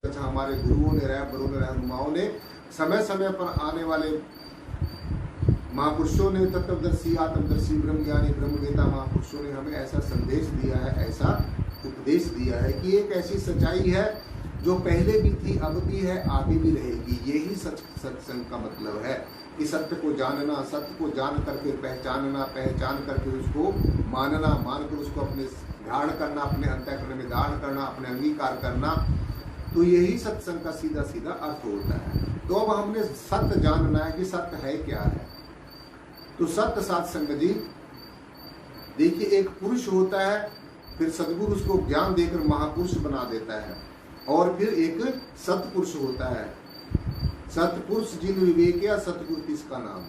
अच्छा हमारे गुरुओं ने, रहबरों ने, रहनुमाओं ने, समय समय पर आने वाले महापुरुषों ने, तत्वदर्शी, आत्मदर्शी, ब्रह्मज्ञानी, ब्रह्मवेता महापुरुषों ने हमें ऐसा संदेश दिया है, ऐसा उपदेश दिया है कि एक ऐसी सच्चाई है जो पहले भी थी, अब भी है, आगे भी रहेगी। यही सत्संग का मतलब है कि सत्य को जानना, सत्य को जान करके पहचानना, पहचान करके उसको मानना, मानकर उसको अपने धारण करना, अपने अंतःकरण में धारण करना, अपने अंगीकार करना। तो यही सत्संग का सीधा सीधा अर्थ होता है। तो अब हमने सत्य जानना है कि सत्य है क्या है। तो सत्य साध संगत जी, देखिए एक पुरुष होता है, फिर सद्गुरु उसको ज्ञान देकर महापुरुष बना देता है, और फिर एक सत्पुरुष होता है। सत्पुरुष जिन विवेक या सतगुरु किसका नाम,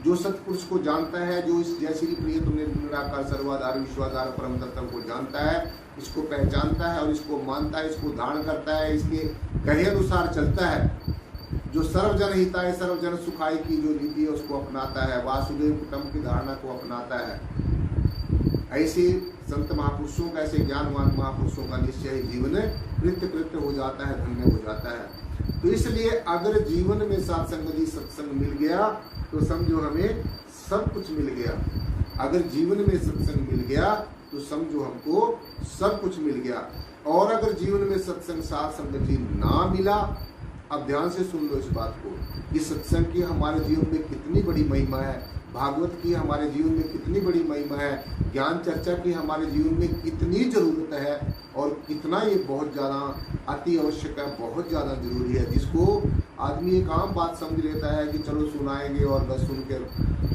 जो सत्पुरुष को जानता है, जो इस जय श्री प्रिय तुमने निराकार सर्वाधार विश्वाधार परम तत्व को जानता है, इसको पहचानता है और इसको मानता है, इसको धारण करता है, इसके कहे अनुसार चलता है, जो सर्वजन हिताय सर्वजन सुखाय की जो नीति है उसको अपनाता है, वासुदेव कुटुंब की धारणा को अपनाता है। ऐसे संत महापुरुषों का, ऐसे ज्ञानवान महापुरुषों का निश्चय जीवन कृत्य हो जाता है, धन्य हो जाता है। तो इसलिए अगर जीवन में साथ संगति सत्संग मिल गया तो समझो हमें सब कुछ मिल गया। अगर जीवन में सत्संग मिल गया तो समझो हमको सब कुछ मिल गया। और अगर जीवन में सत्संग साथ संगति ना मिला, अब ध्यान से सुन लो इस बात को कि सत्संग की हमारे जीवन में कितनी बड़ी महिमा है, भागवत की हमारे जीवन में कितनी बड़ी महिमा है, ज्ञान चर्चा की हमारे जीवन में कितनी जरूरत है, और कितना ये बहुत ज़्यादा अति आवश्यक है, बहुत ज़्यादा जरूरी है। जिसको आदमी एक आम बात समझ लेता है कि चलो सुनाएंगे और बस सुन के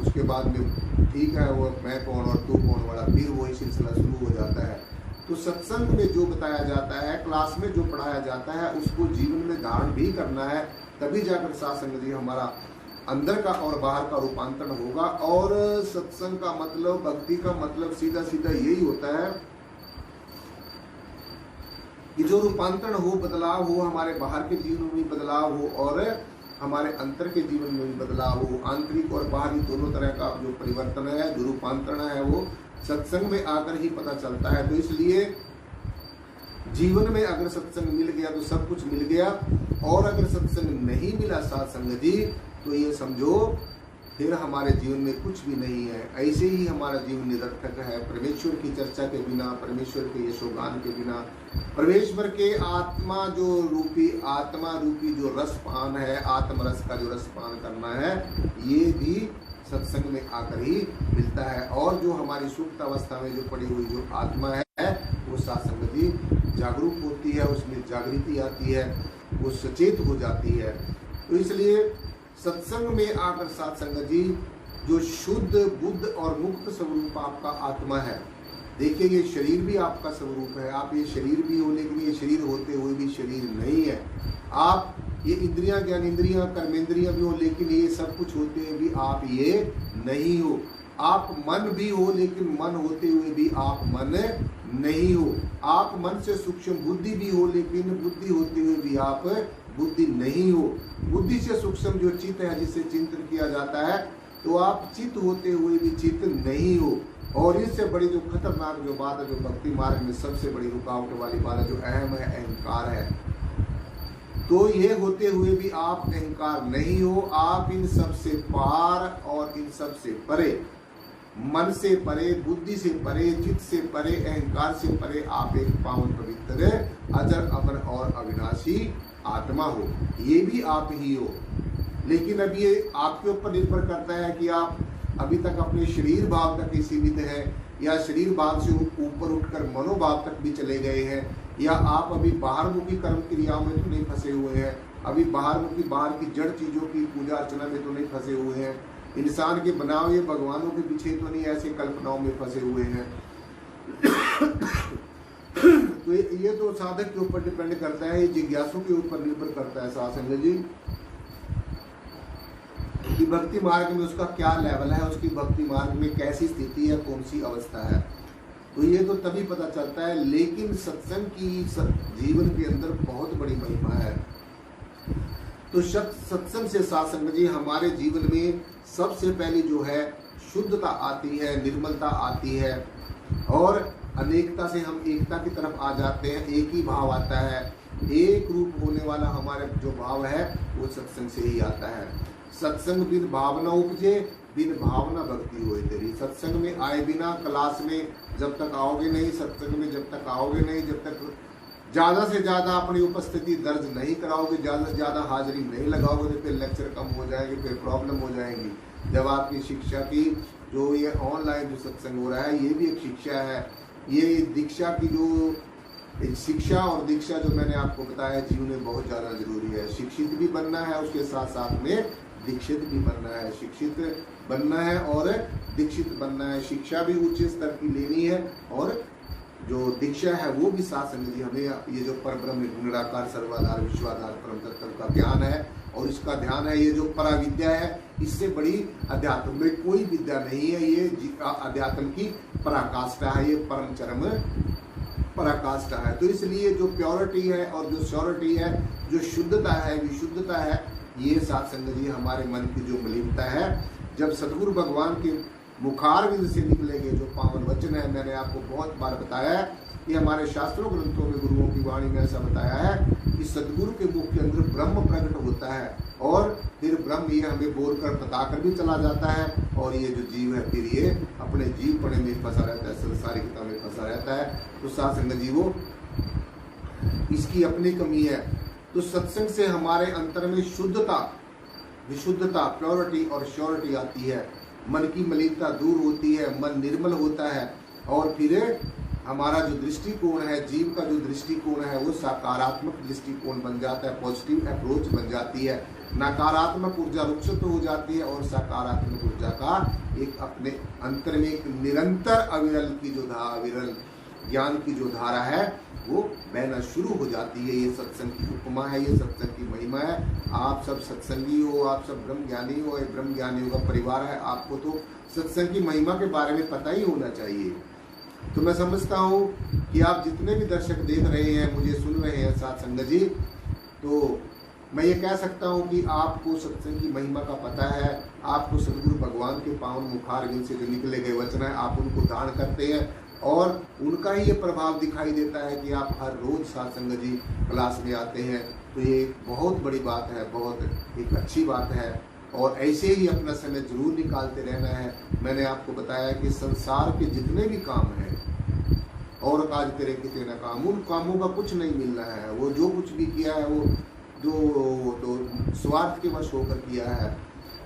उसके बाद में ठीक है, वो मैं कौन और तू कौन वाला, फिर वही सिलसिला शुरू हो जाता है। तो सत्संग में जो बताया जाता है, क्लास में जो पढ़ाया जाता है, उसको जीवन में धारण भी करना है, तभी जाकर साथ संगति हमारा अंदर का और बाहर का रूपांतरण होगा। और सत्संग का मतलब, भक्ति का मतलब सीधा सीधा यही होता है कि जो रूपांतरण हो, बदलाव हो, हमारे बाहर के जीवन में बदलाव हो और हमारे अंतर के जीवन में भी बदलाव हो। आंतरिक और बाहरी दोनों तरह का जो परिवर्तन है, जो रूपांतरण है, वो सत्संग में आकर ही पता चलता है। तो इसलिए जीवन में अगर सत्संग मिल गया तो सब कुछ मिल गया, और अगर सत्संग नहीं मिला साथ संगति तो ये समझो फिर हमारे जीवन में कुछ भी नहीं है। ऐसे ही हमारा जीवन निरर्थक है। परमेश्वर की चर्चा के बिना, परमेश्वर के यशोगान के बिना, परमेश्वर के आत्मा रूपी जो रसपान है, आत्मरस का जो रसपान करना है, ये भी सत्संग में आकर ही मिलता है। और जो हमारी सुप्त अवस्था में जो पड़ी हुई जो आत्मा है, वो साथ संगति जागरूक होती है, उसमें जागृति आती है, वो सचेत हो जाती है। तो इसलिए सत्संग में आकर साथ संगत जी जो शुद्ध बुद्ध और मुक्त स्वरूप आपका आत्मा है, देखिए ये शरीर भी आपका स्वरूप है। आप ये शरीर भी हो, लेकिन ये शरीर होते हुए भी शरीर नहीं है। आप ये इंद्रियां, ज्ञानेंद्रियां, कर्मेंद्रियां भी हो, लेकिन ये सब कुछ होते हुए भी आप ये नहीं हो। आप मन भी हो, लेकिन मन होते हुए भी आप मन नहीं हो। आप मन से सूक्ष्म बुद्धि भी हो, लेकिन बुद्धि होते हुए भी आप बुद्धि नहीं हो। बुद्धि से सूक्ष्म जो चित्त है, जिससे चिंतन किया जाता है, तो आप चित्त होते हुए भी चित्त नहीं हो। और इससे बड़ी जो खतरनाक जो बात है, जो भक्ति मार्ग में सबसे बड़ी रुकावट वाली बात है, जो अहम है, अहंकार है। तो ये होते हुए भी आप अहंकार नहीं हो। आप इन सब से पार और इन सब से परे, मन से परे, बुद्धि से परे, चित्त से परे, अहंकार से परे, आप एक पावन पवित्र अजर अमर और अविनाशी आत्मा हो। ये भी आप ही हो। लेकिन अब ये आपके ऊपर निर्भर करता है कि आप अभी तक अपने शरीर भाव तक ही सीमित है, या शरीर भाव से ऊपर उठकर मनोभाव तक भी चले गए हैं, या आप अभी बाहरमुखी कर्म क्रियाओं में तो नहीं फंसे हुए हैं, अभी बाहरमुखी, बाहर की जड़ चीजों की पूजा अर्चना में तो नहीं फंसे हुए हैं, इंसान के बनाए भगवानों के पीछे तो नहीं ऐसे कल्पनाओं में फंसे हुए हैं। तो ये तो साधक के ऊपर डिपेंड करता है, जिज्ञासु के ऊपर निर्भर करता है साथ संगत जी कि भक्ति मार्ग में उसका क्या लेवल है, उसकी भक्ति मार्ग में कैसी स्थिति है, कौन सी अवस्था है। तो ये तो तभी पता चलता है। लेकिन सत्संग की जीवन के अंदर बहुत बड़ी महिमा है। तो सत्संग से साथ संगत जी हमारे जीवन में सबसे पहले जो है शुद्धता आती है, निर्मलता आती है, और अनेकता से हम एकता की तरफ आ जाते हैं, एक ही भाव आता है। एक रूप होने वाला हमारे जो भाव है वो सत्संग से ही आता है। सत्संग बिन भावना उपजे, बिन भावना भक्ति होए तेरी। सत्संग में आए बिना, क्लास में जब तक आओगे नहीं, सत्संग में जब तक आओगे नहीं, जब तक ज़्यादा से ज़्यादा अपनी उपस्थिति दर्ज नहीं कराओगे, ज़्यादा से ज़्यादा हाजिरी नहीं लगाओगे, तो फिर लेक्चर कम हो जाएंगे, फिर प्रॉब्लम हो जाएंगी। जब आपकी शिक्षा की जो ये ऑनलाइन जो सत्संग हो रहा है, ये भी एक शिक्षा है। ये दीक्षा की जो शिक्षा और दीक्षा जो मैंने आपको बताया जीवन में बहुत ज़्यादा जरूरी है। शिक्षित भी बनना है, उसके साथ साथ में दीक्षित भी बनना है। शिक्षित बनना है और दीक्षित बनना है। शिक्षा भी उच्च स्तर की लेनी है और जो दीक्षा है वो भी साथ संग जी हमें ये जो परब्रह्म निराकार सर्वाधार विश्वाधार परम तत्व का ज्ञान है और इसका ध्यान है। ये जो पराविद्या है, इससे बड़ी अध्यात्म में कोई विद्या नहीं है। ये अध्यात्म की पराकाष्ठा है, ये परम चरम पराकाष्ठा है। तो इसलिए जो प्योरिटी है और जो श्योरिटी है, जो शुद्धता है, विशुद्धता है, ये साथ संग जी हमारे मन की जो मलिनता है, जब सदगुरु भगवान के मुखारविंद से निकलेंगे जो पावन वचन है, मैंने आपको बहुत बार बताया है कि हमारे शास्त्रों ग्रंथों में गुरुओं की वाणी में ऐसा बताया है कि सदगुरु के मुख के अंदर ब्रह्म प्रकट होता है और फिर ब्रह्म ये हमें बोलकर बताकर भी चला जाता है। और ये जो जीव है फिर ये अपने जीवपणे में फंसा रहता है, संसारिकता में फंसा रहता है। तो साथ संग जीवो, इसकी अपनी कमी है। तो सत्संग से हमारे अंतर में शुद्धता, विशुद्धता, प्योरिटी और श्योरिटी आती है। मन की मलिनता दूर होती है, मन निर्मल होता है और फिर हमारा जो दृष्टिकोण है, जीव का जो दृष्टिकोण है, वो सकारात्मक दृष्टिकोण बन जाता है, पॉजिटिव अप्रोच बन जाती है। नकारात्मक ऊर्जा रुक्षित हो जाती है और सकारात्मक ऊर्जा का एक अपने अंतर में एक निरंतर अविरल की जो अविरल ज्ञान की जो धारा है वो बहना शुरू हो जाती है। ये सत्संग की उपमा है, ये सत्संग की महिमा है। आप सब सत्संगी हो, आप सब ब्रह्म ज्ञानी हो, ये ब्रह्म ज्ञानियों का परिवार है। आपको तो सत्संग की महिमा के बारे में पता ही होना चाहिए। तो मैं समझता हूँ कि आप जितने भी दर्शक देख रहे हैं, मुझे सुन रहे हैं साथ संगत जी, तो मैं ये कह सकता हूँ कि आपको सत्संग की महिमा का पता है। आपको सदगुरु भगवान के पावन मुखारविंद से जो निकले गए वचन है, आप उनको धारण करते हैं और उनका ही ये प्रभाव दिखाई देता है कि आप हर रोज साथ संगत जी क्लास में आते हैं। तो ये बहुत बड़ी बात है, बहुत एक अच्छी बात है और ऐसे ही अपना समय जरूर निकालते रहना है। मैंने आपको बताया कि संसार के जितने भी काम हैं और काज तेरे कितने न काम, उन कामों का कुछ नहीं मिल रहा है। वो जो कुछ भी किया है वो तो स्वार्थ के वश होकर किया है।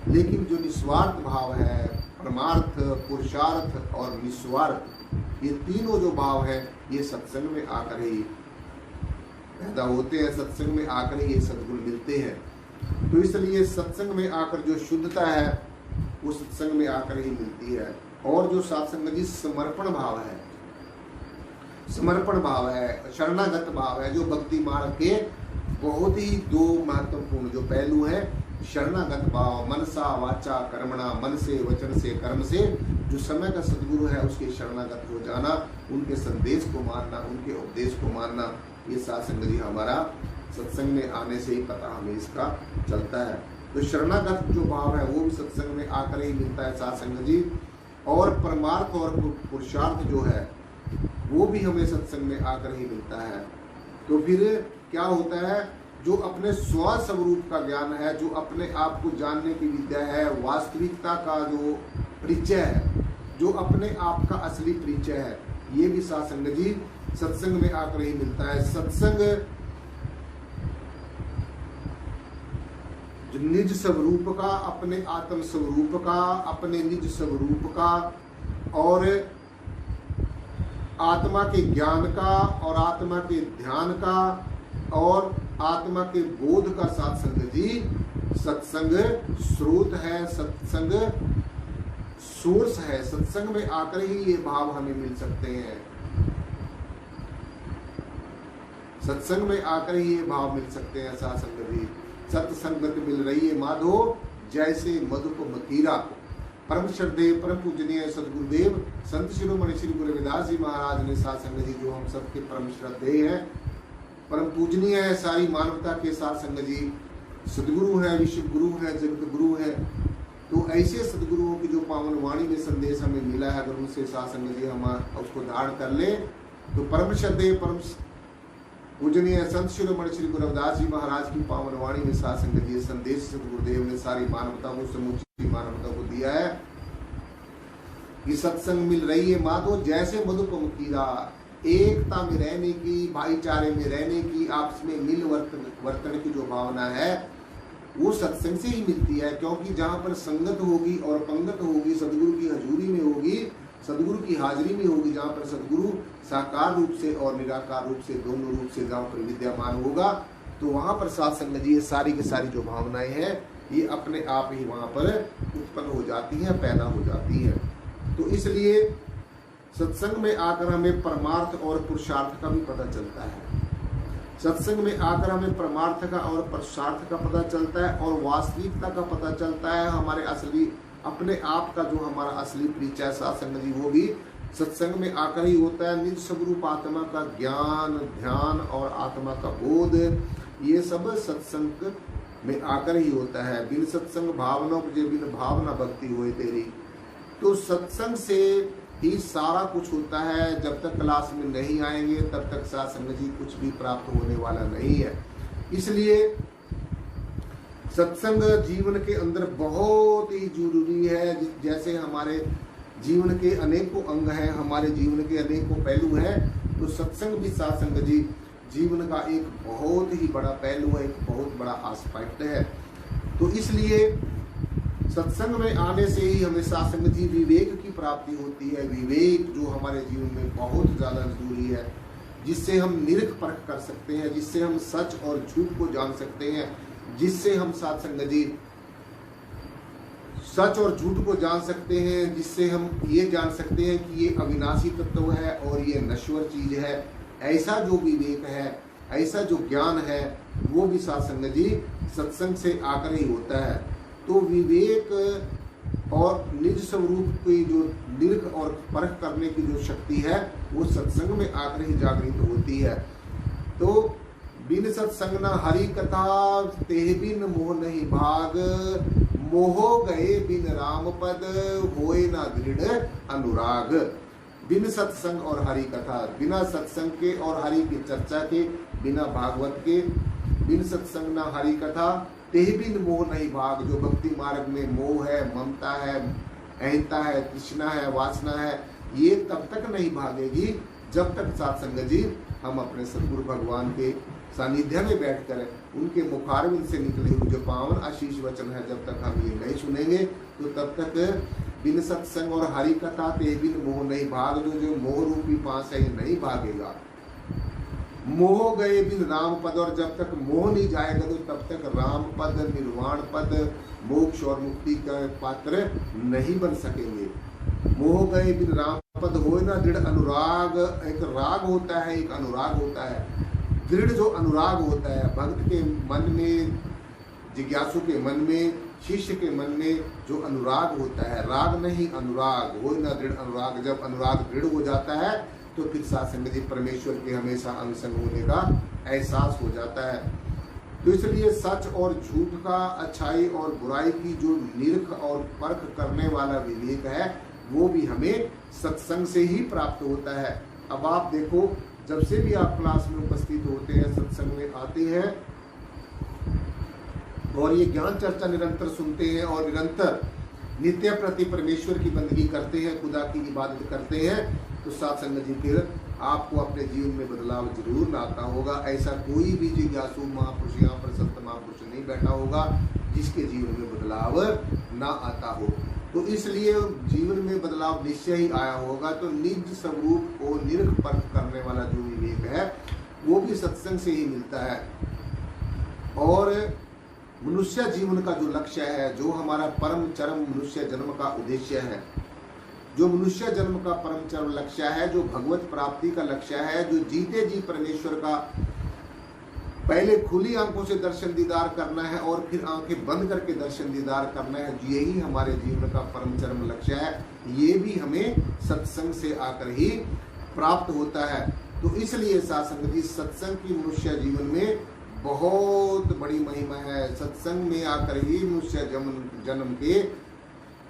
लेकिन जो निस्वार्थ भाव है, परमार्थ, पुरुषार्थ और निस्वार्थ, ये तीनों जो भाव है ये सत्संग में आकर ही पैदा होते हैं, सत्संग में आकर ही ये सद्गुण मिलते हैं। तो इसलिए सत्संग में आकर जो शुद्धता है वो सत्संग में आकर ही मिलती है। और जो सत्संग की समर्पण भाव है, समर्पण भाव है, शरणागत भाव है, जो भक्ति मार्ग के बहुत ही दो महत्वपूर्ण जो पहलू है, शरणागत भाव, मनसा वाचा कर्मणा, मन से, वचन से, कर्म से जो समय का सद्गुरु है उसके शरणागत हो जाना, उनके संदेश को मानना, उनके उपदेश को मानना, ये साथ संग जी हमारा सत्संग में आने से ही पता हमें इसका चलता है। तो शरणागत जो भाव है वो भी सत्संग में आकर ही मिलता है साथ संग जी। और परमार्थ और पुरुषार्थ जो है वो भी हमें सत्संग में आकर ही मिलता है। तो फिर क्या होता है, जो अपने स्वस्वरूप का ज्ञान है, जो अपने आप को जानने की विद्या है, वास्तविकता का जो परिचय है, जो अपने आप का असली परिचय है, ये भी साथ संग जी सत्संग में आकर ही मिलता है। सत्संग जो निज स्वरूप का, अपने आत्म स्वरूप का, अपने निज स्वरूप का और आत्मा के ज्ञान का और आत्मा के ध्यान का और आत्मा के बोध का साथ संग जी सत्संग स्रोत है, सत्संग सोर्स है। सत्संग में आकर ही ये भाव हमें मिल सकते हैं, सत्संग में आकर ही ये भाव मिल सकते हैं साथ संग जी। सत्संगत मिल रही है माधो जैसे मधु को मकीरा। परम श्रद्धेय परम पूजनीय सदगुरुदेव संत शिरोमणि श्री गुरु रविदास जी महाराज ने साथ संग जी, जो हम सबके परम श्रद्धेय हैं, परम पूजनीय है, सारी मानवता के साथ संग जी सदगुरु है, विश्व गुरु है, जगत गुरु है। तो ऐसे सदगुरुओं की जो पावन वाणी में संदेश हमें मिला है, अगर उनसे साथ संग जी हम उसको धारण कर ले तो परम श्रद्धेय परम पूजनीय संत शिरोमणि श्री गुरु रविदास जी महाराज की पावन वाणी में साथ संगत ये संदेश सतगुरुदेव ने सारी मानवता को, समूची मानवता को दिया है कि सत्संग मिल रही है माधो जैसे मधुपम कीरा, एकता में रहने की, भाईचारे में रहने की, आपस में मिल वर्तन की जो भावना है वो सत्संग से ही मिलती है। क्योंकि जहाँ पर संगत होगी और पंगत होगी, सदगुरु की हजूरी में होगी, सदगुरु की हाजिरी में होगी, जहाँ पर सदगुरु साकार रूप से और निराकार रूप से, दोनों रूप से जहाँ पर विद्यमान होगा, तो वहाँ पर साथ संगत जी ये सारी की सारी जो भावनाएं हैं ये अपने आप ही वहाँ पर उत्पन्न हो जाती हैं, पैदा हो जाती हैं। तो इसलिए सत्संग में आकर हमें परमार्थ और पुरुषार्थ का भी पता चलता है। सत्संग में आकर हमें परमार्थ का और पुरुषार्थ का पता चलता है और वास्तविकता का पता चलता है। हमारे असली अपने आप का जो हमारा असली परिचय सत्संग जी वो भी सत्संग में आकर ही होता है। निज स्वरूप आत्मा का ज्ञान, ध्यान और आत्मा का बोध ये सब सत्संग में आकर ही होता है। बिन सत्संग भावना उपजे, बिन भावना भक्ति होए तेरी। तो सत्संग से ही सारा कुछ होता है। जब तक क्लास में नहीं आएंगे तब तक सत्संग जी कुछ भी प्राप्त होने वाला नहीं है। इसलिए सत्संग जीवन के अंदर बहुत ही जरूरी है। जैसे हमारे जीवन के अनेकों अंग हैं, हमारे जीवन के अनेकों पहलू हैं, तो सत्संग भी सत्संग जी जीवन का एक बहुत ही बड़ा पहलू है, एक बहुत बड़ा आस्पेक्ट है। तो इसलिए सत्संग में आने से ही हमें सत्संग जी विवेक की प्राप्ति होती है। विवेक जो हमारे जीवन में बहुत ज्यादा जरूरी है, जिससे हम निरख परख कर सकते हैं, जिससे हम सच और झूठ को जान सकते हैं, जिससे हम सत्संग जी सच और झूठ को जान सकते हैं, जिससे हम ये जान सकते हैं कि ये अविनाशी तत्व है और ये नश्वर चीज है। ऐसा जो विवेक है, ऐसा जो ज्ञान है, वो भी सत्संग जी सत्संग से आकर ही होता है। तो विवेक और निज स्वरूप की जो निरख और परख करने की जो शक्ति है वो सत्संग में आकर ही जागृत होती है। तो बिन सत्संग न हरि कथा, तेह बिन मोह नहीं भाग, मोह गए बिन राम पद, होए ना दृढ़ अनुराग। बिन सत्संग और हरि कथा, बिना सत्संग के और हरि की चर्चा के, बिना भागवत के, बिन सत्संग न हरि कथा, तेह बिन मोह नहीं भाग। जो भक्ति मार्ग में मोह है, ममता है, अहंता है, तृष्णा है, वासना है, ये तब तक नहीं भागेगी जब तक सत्संग जी हम अपने सद्गुरु भगवान के सानिध्य में बैठकर उनके मुखारविंद से निकले हुए जो पावन आशीष वचन है, जब तक हम ये नहीं सुनेंगे तो तब तक बिन सत्संग और हरि कथा तेह बिन मोह नहीं भाग। जो मोह रूपी पास है ये नहीं भागेगा। मोह गए बिन राम पद, और जब तक मोह नहीं जाएगा तो तब तक राम पद, निर्वाण पद, मोक्ष और मुक्ति का पात्र नहीं बन सकेंगे। मोह गए बिन राम पद, होए ना दृढ़ अनुराग। एक राग होता है, एक अनुराग होता है। दृढ़ जो अनुराग होता है भक्त के मन में, जिज्ञासु के मन में, शिष्य के मन में जो अनुराग होता है, राग नहीं अनुराग, होए ना दृढ़ अनुराग। जब अनुराग दृढ़ हो जाता है तो फिर सत्संग जी परमेश्वर के हमेशा अंग होने का एहसास हो जाता है। तो इसलिए सच और झूठ का, अच्छाई और बुराई की जो निरख और परख करने वाला विवेक है वो भी हमें सत्संग से ही प्राप्त होता है। अब आप देखो, जब से भी आप क्लास में उपस्थित होते हैं, सत्संग में आते हैं और ये ज्ञान चर्चा निरंतर सुनते हैं और निरंतर नित्य प्रति परमेश्वर की बंदगी करते हैं, खुदा की इबादत करते हैं, तो सत्संग जी फिर आपको अपने जीवन में बदलाव जरूर लाता होगा। ऐसा कोई भी जिज्ञासु महापुरुष यहाँ पर संत महापुरुष नहीं बैठा होगा जिसके जीवन में बदलाव ना आता हो। तो इसलिए जीवन में बदलाव निश्चय ही आया होगा। तो निज स्वरूप को निरख परख करने वाला जो विवेक है वो भी सत्संग से ही मिलता है। और मनुष्य जीवन का जो लक्ष्य है, जो हमारा परम चरम मनुष्य जन्म का उद्देश्य है, जो मनुष्य जन्म का परम चरम लक्ष्य है, जो भगवत प्राप्ति का लक्ष्य है, जो जीते जी परमेश्वर का पहले खुली आंखों से दर्शन दीदार करना है और फिर आंखें बंद करके दर्शन दीदार करना है, यही हमारे जीवन का परम चरम लक्ष्य है। ये भी हमें सत्संग से आकर ही प्राप्त होता है। तो इसलिए सत्संग जी, सत्संग की मनुष्य जीवन में बहुत बड़ी महिमा है। सत्संग में आकर ही मनुष्य जन्म के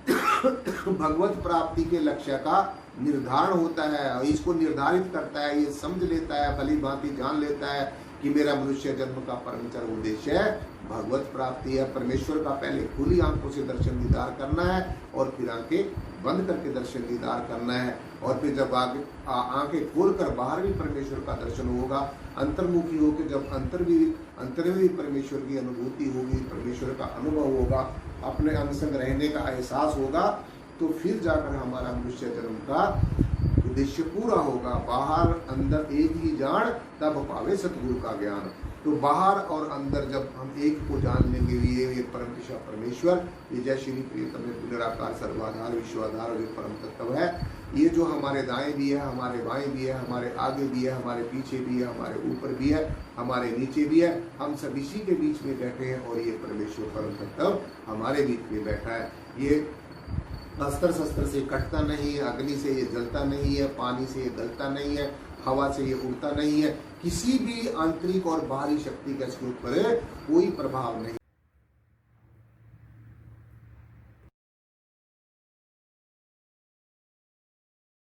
भगवत प्राप्ति के लक्ष्य का निर्धारण होता है, इसको निर्धारित करता है, ये समझ लेता है, भली भांति जान लेता है कि मेरा मनुष्य जन्म का परमचर उद्देश्य है भगवत प्राप्ति है। परमेश्वर का पहले खुली आंखों से दर्शन दीदार करना है और फिर आंखें बंद करके दर्शन दीदार करना है, और फिर जब आगे आंखें खोलकर बाहर भी परमेश्वर का दर्शन होगा, अंतर्मुखी होकर जब अंतर में भी परमेश्वर की अनुभूति होगी, परमेश्वर का अनुभव होगा, अपने अंग रहने का एहसास होगा, तो फिर जाकर हमारा मनुष्य जन्म का उद्देश्य पूरा होगा। बाहर अंदर एक ही जान तब पावे सतगुरु का ज्ञान। तो बाहर और अंदर जब हम एक को जान लेंगे, ये परम दिशा परमेश्वर, ये जय श्री प्रियतम पुनराकार सर्वाधार विश्वाधार जो परम तत्व है, ये जो हमारे दाएं भी है, हमारे बाएं भी है, हमारे आगे भी है, हमारे पीछे भी है, हमारे ऊपर भी है, हमारे नीचे भी है, हम सब इसी के बीच में बैठे हैं, और ये परमेश्वर परम तत्व हमारे बीच में बैठा है। ये अस्त्र शस्त्र से कटता नहीं है, अग्नि से ये जलता नहीं है, पानी से ये गलता नहीं है, हवा से ये उड़ता नहीं है, किसी भी आंतरिक और बाहरी शक्ति का इसके ऊपर कोई प्रभाव नहीं